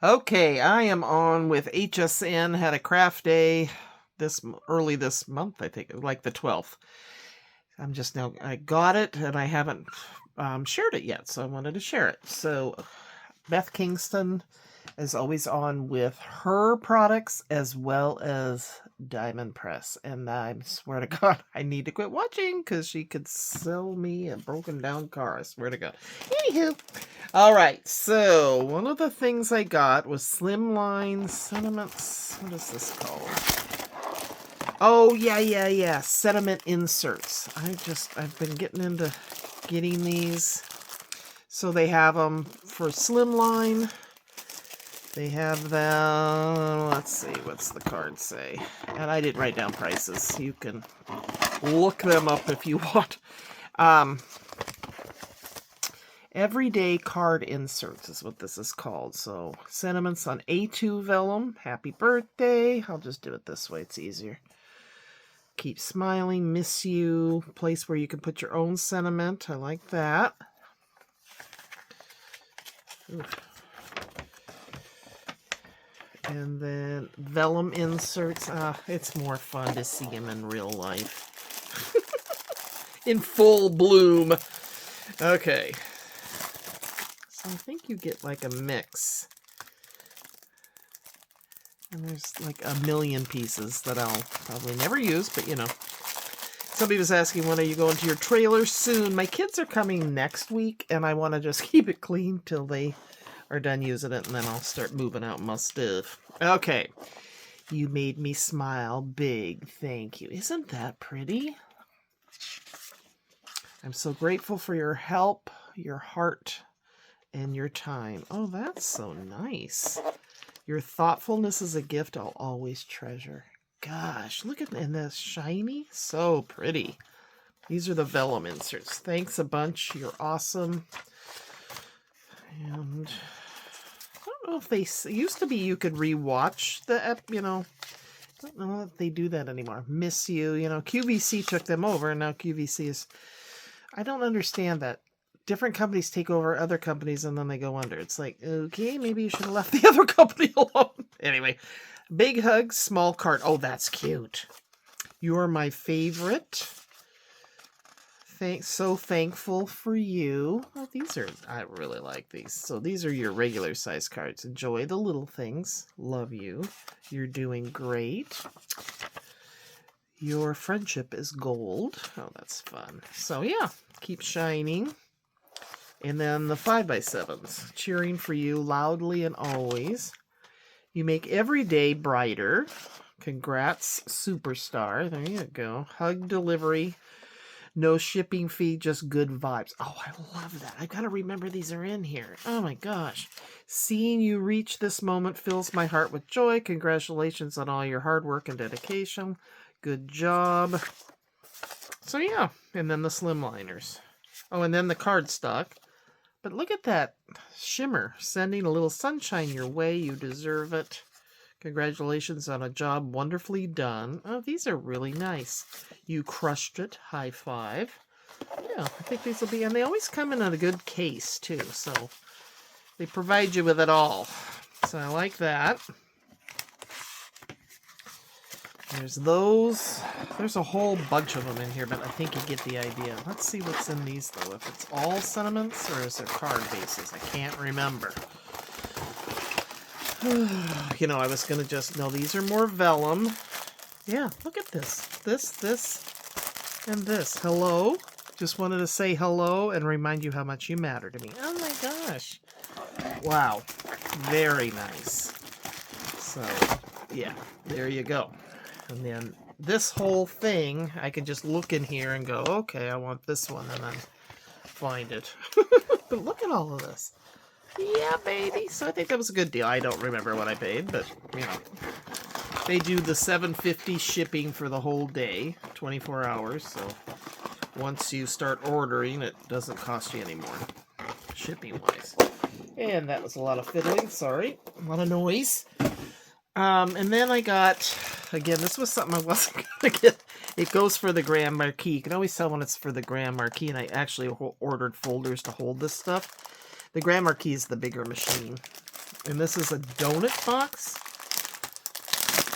Okay, I am on with HSN. Had a craft day early this month, I think, like the 12th. I got it and I haven't shared it yet, so I wanted to share it. So Beth Kingston is always on with her products as well as Diamond Press. And I swear to God, I need to quit watching because she could sell me a broken down car. I swear to God. Anywho, all right. So one of the things I got was Slimline Sentiments. What is this called? Oh, yeah. Sediment inserts. I've been getting into getting these. So they have them for Slimline. They have them, let's see, what's the card say? And I didn't write down prices. You can look them up if you want. Everyday card inserts is what this is called. So, sentiments on A2 vellum. Happy birthday. I'll just do it this way. It's easier. Keep smiling. Miss you. Place where you can put your own sentiment. I like that. Oof. And then vellum inserts. It's more fun to see them in real life. In full bloom. Okay. So I think you get like a mix. And there's like a million pieces that I'll probably never use, but you know. Somebody was asking, when are you going to your trailer soon? My kids are coming next week, and I want to just keep it clean till they are done using it, and then I'll start moving out my stuff. Okay. You made me smile big. Thank you. Isn't that pretty? I'm so grateful for your help, your heart, and your time. Oh, that's so nice. Your thoughtfulness is a gift I'll always treasure. Gosh, look at this shiny. So pretty. These are the vellum inserts. Thanks a bunch. You're awesome. And I don't know if they used to be you could rewatch the, you know, I don't know if they do that anymore. Miss you, you know, QVC took them over, and now QVC is, I don't understand that. Different companies take over other companies and then they go under. It's like, okay, maybe you should have left the other company alone. Anyway, big hug, small cart. Oh, that's cute. You're my favorite. So thankful for you. Oh, I really like these. So these are your regular size cards. Enjoy the little things. Love you. You're doing great. Your friendship is gold. Oh, that's fun. So yeah, keep shining. And then the 5x7s. Cheering for you loudly and always. You make every day brighter. Congrats, superstar. There you go. Hug delivery. No shipping fee, just good vibes. Oh, I love that. I gotta remember these are in here. Oh my gosh. Seeing you reach this moment fills my heart with joy. Congratulations on all your hard work and dedication. Good job. So yeah, and then the slimliners. Oh, and then the cardstock. But look at that shimmer. Sending a little sunshine your way. You deserve it. Congratulations on a job wonderfully done. Oh, these are really nice. You crushed it. High five. Yeah, I think these will be, and they always come in a good case too, so they provide you with it all. So I like that. There's those. There's a whole bunch of them in here, but I think you get the idea. Let's see what's in these though. If it's all sentiments or is there card bases? I can't remember. You know, I was going to just... No, these are more vellum. Yeah, look at this. This, and this. Hello. Just wanted to say hello and remind you how much you matter to me. Oh my gosh. Wow. Very nice. So, yeah, there you go. And then this whole thing, I can just look in here and go, okay, I want this one, and then find it. But look at all of this. Yeah, baby. So I think that was a good deal. I don't remember what I paid, but, you know. They do the $7.50 shipping for the whole day, 24 hours. So once you start ordering, it doesn't cost you any more, shipping-wise. And that was a lot of fiddling. Sorry. A lot of noise. And then I got, again, this was something I wasn't going to get. It goes for the Grand Marquis. You can always tell when it's for the Grand Marquis, and I actually ordered folders to hold this stuff. The Grand Marquis is the bigger machine. And this is a donut box.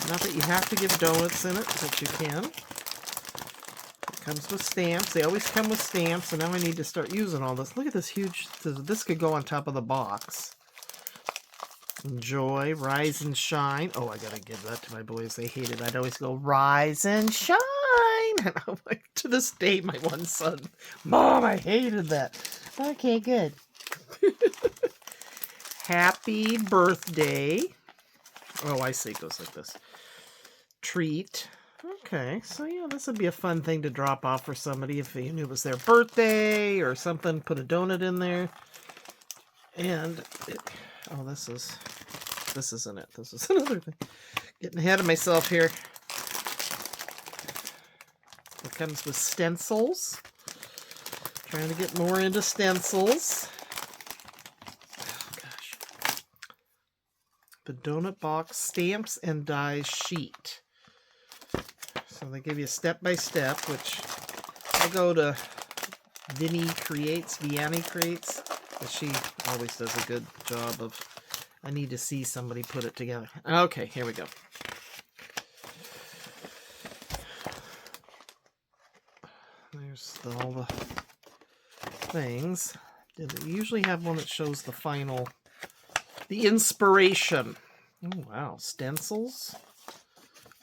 Not that you have to give donuts in it, but you can. It comes with stamps. They always come with stamps, and now I need to start using all this. Look at this huge, this could go on top of the box. Enjoy, rise and shine. Oh, I gotta give that to my boys. They hate it. I'd always go, rise and shine. And I'm like, to this day, my one son, Mom, I hated that. Okay, good. Happy birthday. Oh, I see. It goes like this. Treat. Okay, so yeah, this would be a fun thing to drop off for somebody if you knew it was their birthday or something. Put a donut in there. And, oh, this isn't it. This is another thing. Getting ahead of myself here. It comes with stencils. Trying to get more into stencils. Oh, gosh. The donut box stamps and dies sheet. So they give you step-by-step, which I'll go to Vianney Creates, but she always does a good job of, I need to see somebody put it together. Okay, here we go. There's all the things. You usually have one that shows the final, the inspiration. Oh, wow, stencils.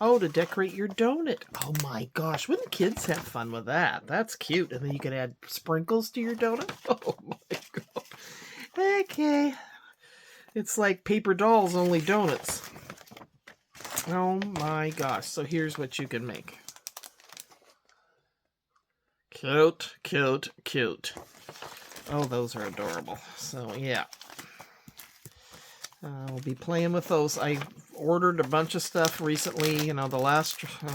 Oh, to decorate your donut. Oh my gosh, wouldn't kids have fun with that? That's cute. And then you can add sprinkles to your donut. Oh my god. Okay. It's like paper dolls, only donuts. Oh my gosh. So here's what you can make. Cute, cute, cute. Oh, those are adorable. So yeah. We'll be playing with those. I ordered a bunch of stuff recently. You know, I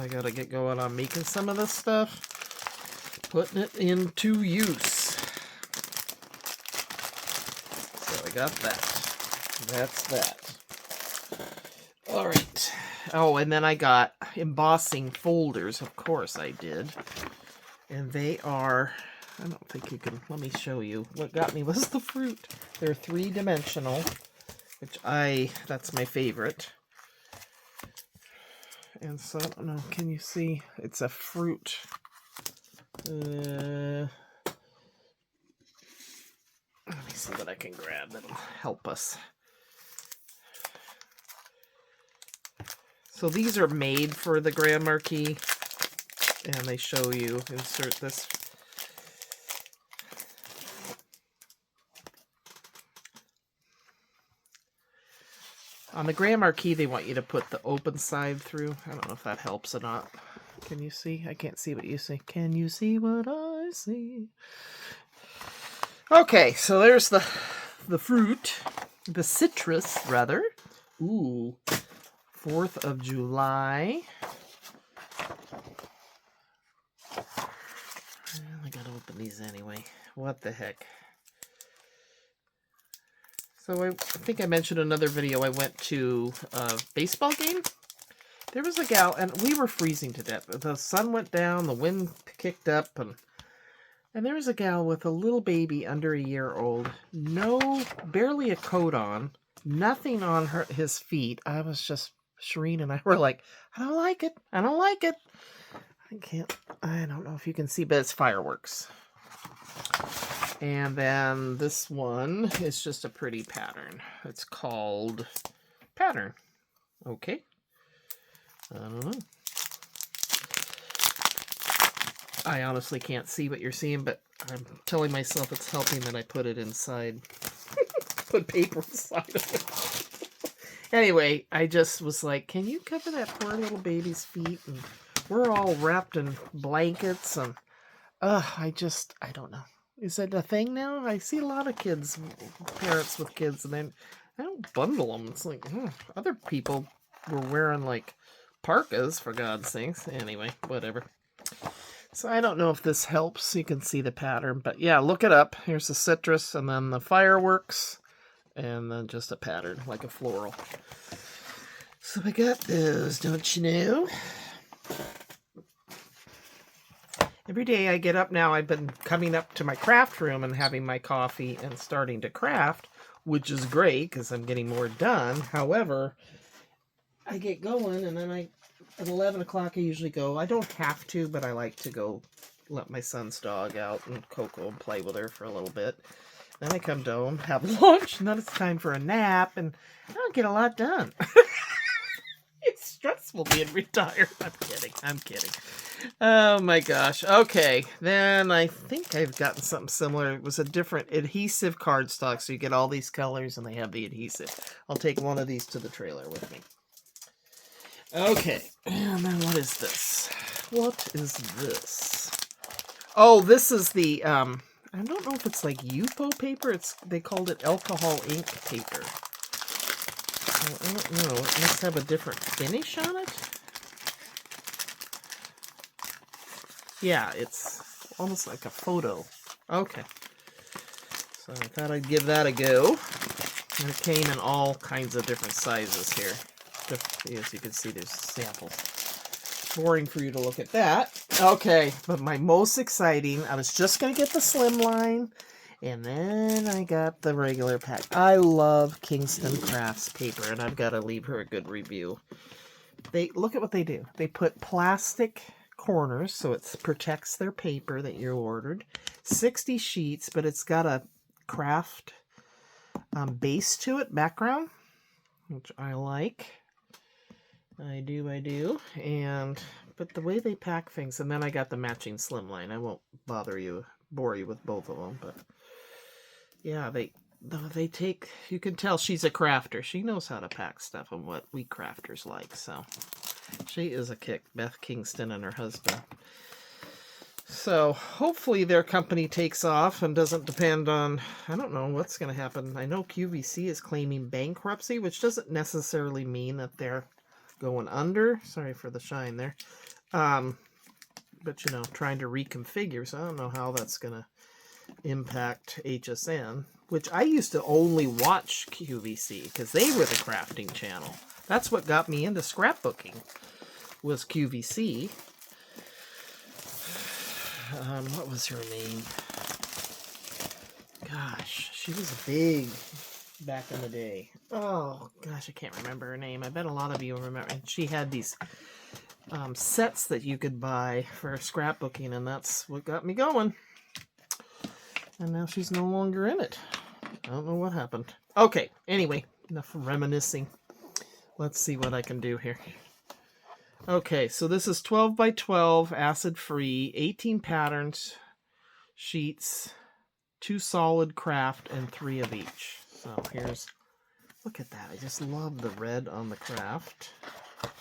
gotta get going on making some of this stuff. Putting it into use. So I got that. That's that. Alright. Oh, and then I got embossing folders. Of course I did. And they are, I don't think you can, let me show you. What got me was the fruit. They're 3-dimensional. Which that's my favorite. And so, I don't know, can you see? It's a fruit. Let me see what I can grab that'll help us. So these are made for the Grand Marquis. And they show you, insert this. On the Grand Marquis, they want you to put the open side through. I don't know if that helps or not. Can you see? I can't see what you see. Can you see what I see? Okay, so there's the fruit. The citrus, rather. Ooh. 4th of July. I gotta open these anyway. What the heck? So I think I mentioned in another video I went to a baseball game. There was a gal, and we were freezing to death. The sun went down, the wind kicked up, and there was a gal with a little baby under a year old. Barely a coat on, nothing on his feet. I was just, Shireen and I were like, I don't like it. I don't like it. I don't know if you can see, but it's fireworks. And then this one is just a pretty pattern. It's called Pattern. Okay. I don't know. I honestly can't see what you're seeing, but I'm telling myself it's helping that I put it inside. Put paper inside of it. Anyway, I just was like, can you cover that poor little baby's feet? And we're all wrapped in blankets and I don't know. Is it a thing now? I see a lot of parents with kids, and then I don't bundle them. It's like, other people were wearing like parkas, for God's sakes. Anyway, whatever. So I don't know if this helps. You can see the pattern, but yeah, look it up. Here's the citrus, and then the fireworks, and then just a pattern, like a floral. So I got those, don't you know? Every day I get up now, I've been coming up to my craft room and having my coffee and starting to craft which is great because I'm getting more done. However, I get going and then at 11 o'clock I usually go. I don't have to, but I like to go let my son's dog out and Coco and play with her for a little bit. Then I come home, have lunch, and then it's time for a nap, and I don't get a lot done. It's stressful being retired. I'm kidding. Oh my gosh. Okay, then I think I've gotten something similar. It was a different adhesive cardstock, so you get all these colors and they have the adhesive. I'll take one of these to the trailer with me. Okay, and then what is this? What is this? Oh, this is the, I don't know if it's like Yupo paper. They called it alcohol ink paper. I don't know. It must have a different finish on it. Yeah, it's almost like a photo. Okay. So I thought I'd give that a go. And it came in all kinds of different sizes here. As you can see, there's samples. Boring for you to look at that. Okay, but my most exciting, I was just going to get the slim line, and then I got the regular pack. I love Kingston Crafts paper, and I've got to leave her a good review. Look at what they do. They put plastic corners, so it protects their paper that you ordered. 60 sheets, but it's got a craft base to it, background, which I like. I do. But the way they pack things, and then I got the matching slimline. I won't bore you with both of them, but yeah, they take, you can tell she's a crafter. She knows how to pack stuff and what we crafters like, so she is a kick, Beth Kingston and her husband. So hopefully their company takes off and doesn't depend on, I don't know what's going to happen. I know QVC is claiming bankruptcy, which doesn't necessarily mean that they're going under. Sorry for the shine there. But, you know, trying to reconfigure, so I don't know how that's going to impact HSN, which I used to only watch QVC because they were the crafting channel. That's what got me into scrapbooking, was QVC. What was her name? Gosh, she was big back in the day. Oh, gosh, I can't remember her name. I bet a lot of you remember. And she had these sets that you could buy for scrapbooking, and that's what got me going. And now she's no longer in it. I don't know what happened. Okay, anyway, enough reminiscing. Let's see what I can do here. Okay, so this is 12 by 12, acid-free, 18 patterns, sheets, 2 solid craft, and 3 of each. So here's, look at that. I just love the red on the craft.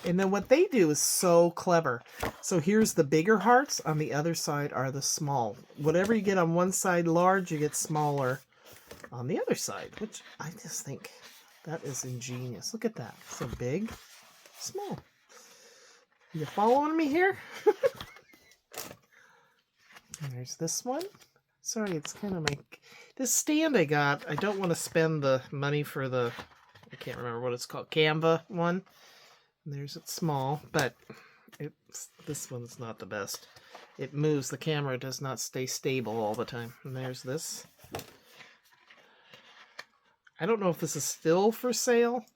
And then what they do is so clever. So here's the bigger hearts. On the other side are the small. Whatever you get on one side large, you get smaller on the other side, which I just think that is ingenious. Look at that. So big, small. You following me here? And there's this one. Sorry, it's kind of this stand I got. I don't want to spend the money for the, I can't remember what it's called, Canva one. And there's it small, but this one's not the best. It moves. The camera does not stay stable all the time. And there's this. I don't know if this is still for sale,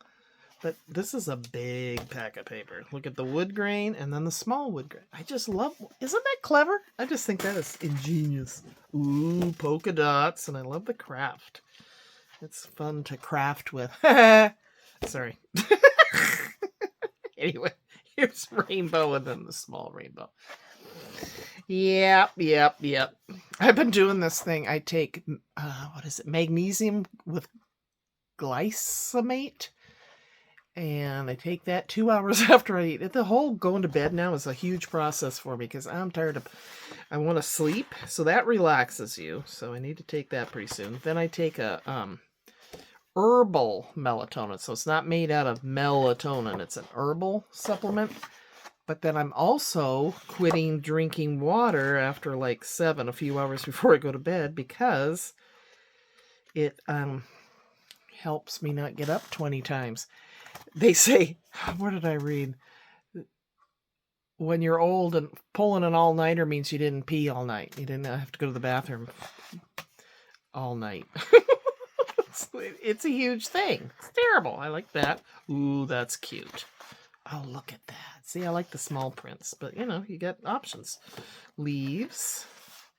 but this is a big pack of paper. Look at the wood grain and then the small wood grain. I just love, isn't that clever? I just think that is ingenious. Ooh, polka dots, and I love the craft. It's fun to craft with. Sorry. Anyway, here's rainbow and then the small rainbow. Yep. I've been doing this thing. I take, what is it, magnesium with glycemate. And I take that 2 hours after I eat it. The whole going to bed now is a huge process for me because I'm tired of, I want to sleep. So that relaxes you. So I need to take that pretty soon. Then I take a herbal melatonin. So it's not made out of melatonin. It's an herbal supplement. But then I'm also quitting drinking water after like 7, a few hours before I go to bed, because it helps me not get up 20 times. They say, where did I read? When you're old and pulling an all-nighter means you didn't pee all night. You didn't have to go to the bathroom all night. It's a huge thing. It's terrible. I like that. Ooh, that's cute. Oh, look at that. See, I like the small prints, but you know, you get options. Leaves,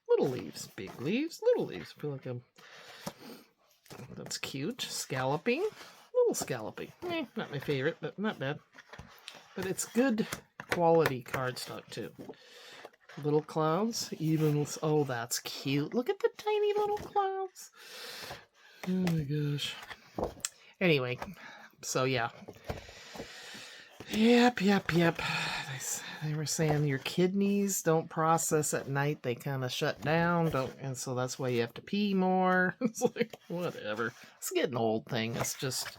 little leaves, big leaves, little leaves. I feel like that's cute. Scalloping, little scalloping. Not my favorite, but not bad. But it's good quality cardstock too. Little clouds, even. Oh, that's cute. Look at the tiny little clouds. Oh my gosh. Anyway, so yeah. Yep. They were saying your kidneys don't process at night. They kind of shut down. And so that's why you have to pee more. It's like, whatever. It's getting old thing. It's just...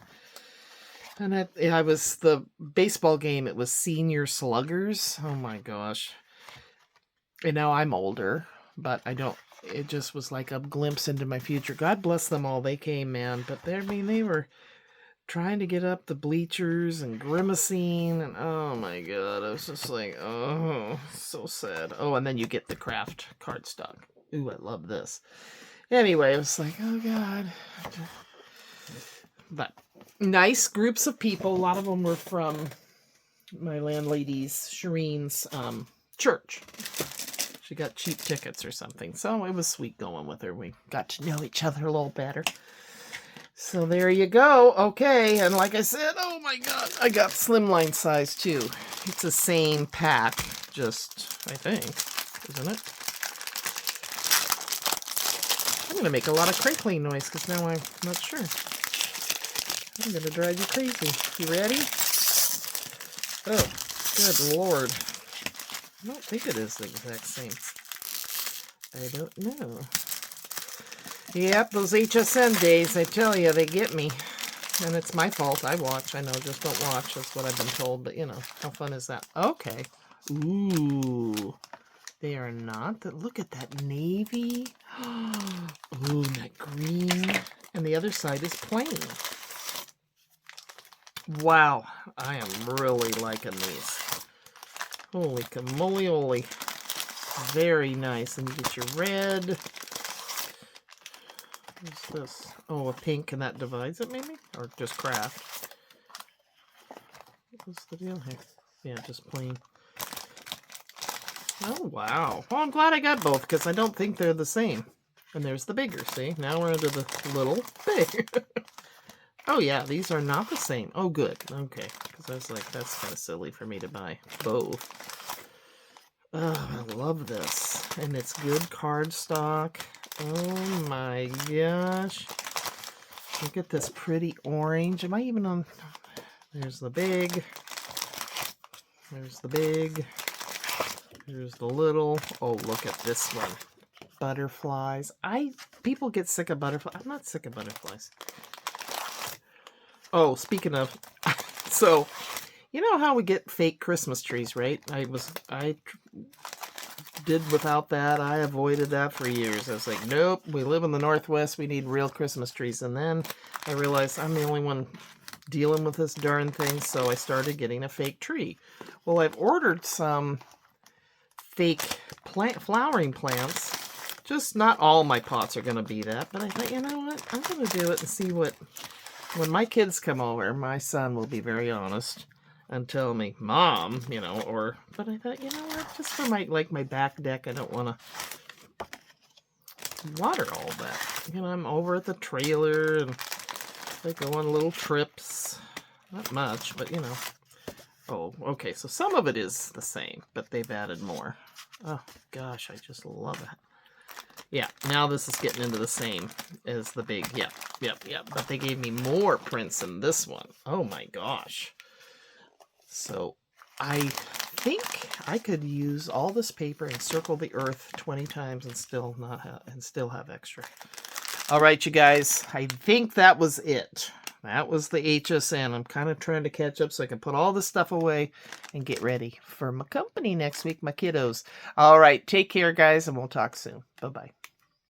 And I was... The baseball game, it was senior sluggers. Oh my gosh. And now I'm older, but I don't... It just was like a glimpse into my future. God bless them all. They came, man. But they were... trying to get up the bleachers and grimacing, and oh my god, I was just like, oh, so sad. Oh, and then you get the craft cardstock. Ooh, I love this. Anyway, I was like, oh god. But nice groups of people. A lot of them were from my landlady's, Shireen's, church. She got cheap tickets or something, so it was sweet going with her. We got to know each other a little better. So there you go. Okay, and like I said, oh my god, I got slimline size too. It's the same pack, just, I think, isn't it? I'm going to make a lot of crinkling noise because now I'm not sure. I'm going to drive you crazy. You ready? Oh, good lord. I don't think it is the exact same. I don't know. Yep, those HSN days, I tell you, they get me. And it's my fault. I watch. I know, just don't watch. That's what I've been told. But, you know, how fun is that? Okay. Ooh. They are not. Look at that navy. Ooh, that green. And the other side is plain. Wow. I am really liking these. Holy camolioli. Very nice. And you get your red... What's this? Oh, a pink, and that divides it, maybe? Or just craft? What's the deal here? Yeah, just plain. Oh, wow. Well, I'm glad I got both, because I don't think they're the same. And there's the bigger, see? Now we're into the little big. Oh, yeah, these are not the same. Oh, good. Okay. Because I was like, that's kind of silly for me to buy both. Oh, I love this. And it's good cardstock. Oh my gosh. Look at this pretty orange. Am I even on... There's the big. There's the big. There's the little. Oh, look at this one. Butterflies. People get sick of butterflies. I'm not sick of butterflies. Oh, speaking of... So, you know how we get fake Christmas trees, right? I did without that. I avoided that for years. I was like, nope, we live in the Northwest. We need real Christmas trees. And then I realized I'm the only one dealing with this darn thing, so I started getting a fake tree. Well, I've ordered some fake flowering plants. Just not all my pots are going to be that, but I thought, you know what? I'm going to do it and see what... When my kids come over, my son will be very honest and tell me, Mom, you know, or, but I thought, you know what, just for my back deck, I don't want to water all that. You know, I'm over at the trailer, and they go on little trips. Not much, but, you know. Oh, okay, so some of it is the same, but they've added more. Oh, gosh, I just love it. Yeah, now this is getting into the same as the big, yep. But they gave me more prints in this one. Oh, my gosh. So I think I could use all this paper and circle the earth 20 times and still have extra. All right, you guys, I think that was it. That was the HSN. I'm kind of trying to catch up so I can put all this stuff away and get ready for my company next week, my kiddos. All right, take care, guys, and we'll talk soon. Bye-bye.